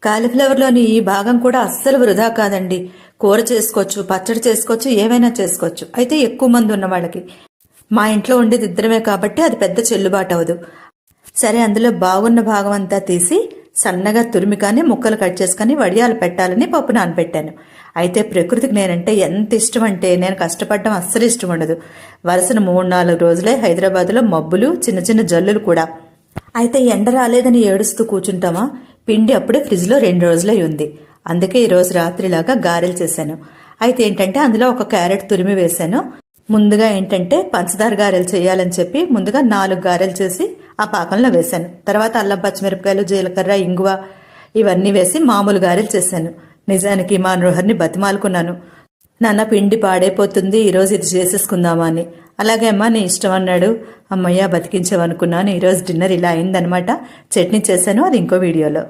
కాలీఫ్లవర్లోని ఈ భాగం కూడా అస్సలు వృధా కాదండి. కూర చేసుకోవచ్చు, పచ్చడి చేసుకోవచ్చు, ఏమైనా చేసుకోవచ్చు. అయితే ఎక్కువ మంది ఉన్న వాళ్ళకి. మా ఇంట్లో ఉండేది ఇద్దరమే కాబట్టి అది పెద్ద చెల్లుబాటు అవదు. సరే, అందులో బాగున్న భాగం అంతా తీసి సన్నగా తురిమి కానీ ముక్కలు కట్ చేసుకుని వడియాలు పెట్టాలని పప్పు నానబెట్టాను. అయితే ప్రకృతికి నేనంటే ఎంత ఇష్టం అంటే నేను కష్టపడడం అస్సలు ఇష్టం ఉండదు. వరుసన 3-4 రోజులే హైదరాబాద్లో మబ్బులు, చిన్న చిన్న జల్లులు కూడా. అయితే ఎండ రాలేదని ఏడుస్తూ కూర్చుంటామా? పిండి అప్పుడే ఫ్రిడ్జ్లో 2 రోజులై ఉంది. అందుకే ఈరోజు రాత్రిలాగా గారెలు చేశాను. అయితే ఏంటంటే అందులో ఒక క్యారెట్ తురిమి వేశాను. ముందుగా ఏంటంటే పంచదార గారెలు చేయాలని చెప్పి ముందుగా 4 గారెలు చేసి ఆ పాకంలో వేశాను. తర్వాత అల్లం, పచ్చిమిరపకాయలు, జీలకర్ర, ఇంగువ ఇవన్నీ వేసి మామూలు గారెలు చేశాను. నిజానికి మా నృహర్ని బతిమాలుకున్నాను. నాన్న, పిండి పాడైపోతుంది, ఈరోజు ఇది చేసేసుకుందామా అని. అలాగే అమ్మా, నీ ఇష్టం అన్నాడు. అమ్మయ్య, బతికించావనుకున్నాను. ఈరోజు డిన్నర్ ఇలా అయిందనమాట. చట్నీ చేశాను, అది ఇంకో వీడియోలో.